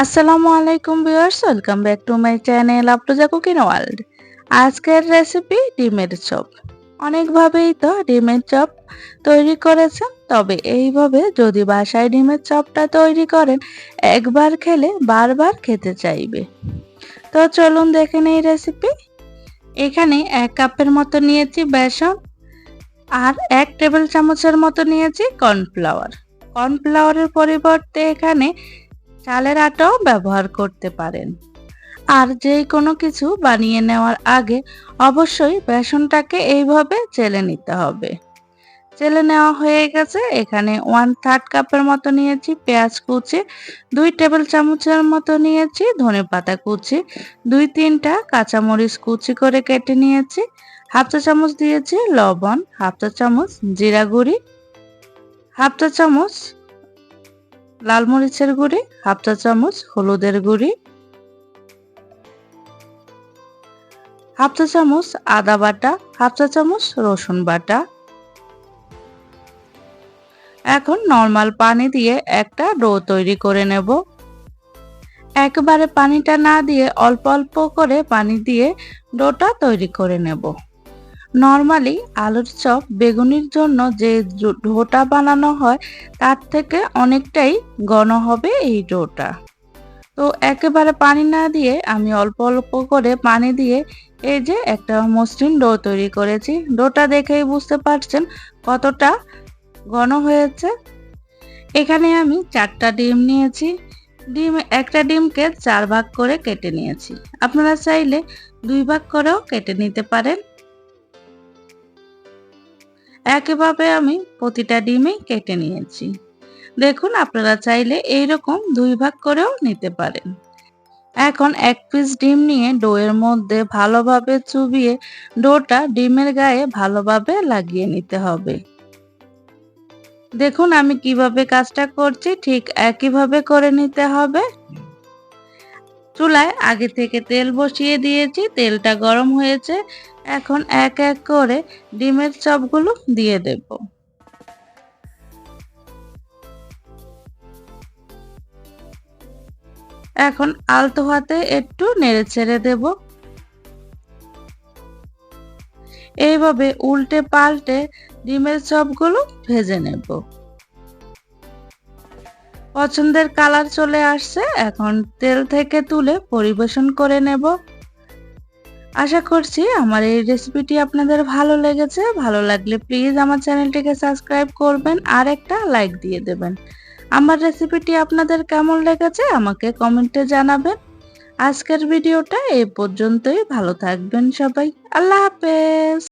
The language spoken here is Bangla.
আসসালামু আলাইকুম viewers, welcome back to my channel Afroza cooking world. আজকের রেসিপি ডিমের চপ। অনেকভাবেই তো ডিমের চপ তৈরি করেছেন, তবে এইভাবে যদি বাসায় ডিমের চপটা তৈরি করেন, একবার খেলে বারবার খেতে চাইবে। তো চলুন দেখে নেই রেসিপি। এখানে 1 কাপের মতো নিয়েছি বেসন, আর 1 টেবিল চামচের মতো নিয়েছি কর্নফ্লাওয়ার। কর্নফ্লাওয়ারের পরিবর্তে এখানে চালের আটাও ব্যবহার করতে পারেন। আর যে কোনো কিছু বানিয়ে নেওয়ার আগে অবশ্যই বেসনটাকে এইভাবে চেলে নিতে হবে। চেলে নেওয়া হয়ে গেছে। এখানে 1/3 কাপের মতো নিয়েছি পেঁয়াজ কুচি, 2 টেবিল চামচের মতো নিয়েছি ধনেপাতা কুচি, 2-3টা কাঁচামরিচ কুচি করে কেটে নিয়েছি, হাফ চা চামচ দিয়েছি লবণ, হাফ চা চামচ জিরা গুঁড়ি, হাফ চা চামচ লাল মরিচের গুঁড়ি, হাফ চা চামচ হলুদের গুঁড়ি, হাফ চা চামচ আদা বাটা, হাফ চা চামচ রসুন বাটা। এখন নরমাল পানি দিয়ে একটা ডো তৈরি করে নেব। একবারে পানিটা না দিয়ে অল্প অল্প করে পানি দিয়ে ডোটা তৈরি করে নেব। নরমালি আলুর চপ বেগুনির জন্য যে ডোটা বানানো হয় তার থেকে অনেকটাই ঘন হবে এই ডোটা। তো একেবারে পানি না দিয়ে আমি অল্প অল্প করে পানি দিয়ে এই যে একটা মসৃণ ডো তৈরি করেছি। ডোটা দেখেই বুঝতে পারছেন কতটা ঘন হয়েছে। এখানে আমি 4টা ডিম নিয়েছি। একটা ডিমকে 4 ভাগ করে কেটে নিয়েছি। আপনারা চাইলে 2 ভাগ করেও কেটে নিতে পারেন। একইভাবে আমি প্রতিটা ডিমই কেটে নিয়েছি। দেখুন, আপনারা চাইলে এইরকম 2 ভাগ করেও নিতে পারেন। এখন 1 পিস ডিম নিয়ে ডোয়ের মধ্যে ভালোভাবে চুবিয়ে ডোটা ডিমের গায়ে ভালোভাবে লাগিয়ে নিতে হবে। দেখুন আমি কিভাবে কাজটা করছি, ঠিক একইভাবে করে নিতে হবে। চুলায় আগে থেকে তেল বসিয়ে দিয়েছি, তেলটা গরম হয়েছে। এখন এক এক করে ডিমের চপগুলো দিয়ে দেব। এখন আলতো হাতে একটু নেড়ে ছেড়ে দেব। এইভাবে উল্টে পাল্টে ডিমের চপগুলো ভেজে নেব। পছন্দের কালার চলে আসছে। এখন তেল থেকে তুলে পরিবেশন করে নেব। আশা করছি আমার এই রেসিপিটি আপনাদের ভালো লেগেছে। ভালো লাগলে প্লিজ আমার চ্যানেলটিকে সাবস্ক্রাইব করবেন আর একটা লাইক দিয়ে দেবেন। আমার রেসিপিটি আপনাদের কেমন লেগেছে আমাকে কমেন্টে জানাবেন। আজকের ভিডিওটা এই পর্যন্তই। ভালো থাকবেন সবাই। আল্লাহ হাফেজ।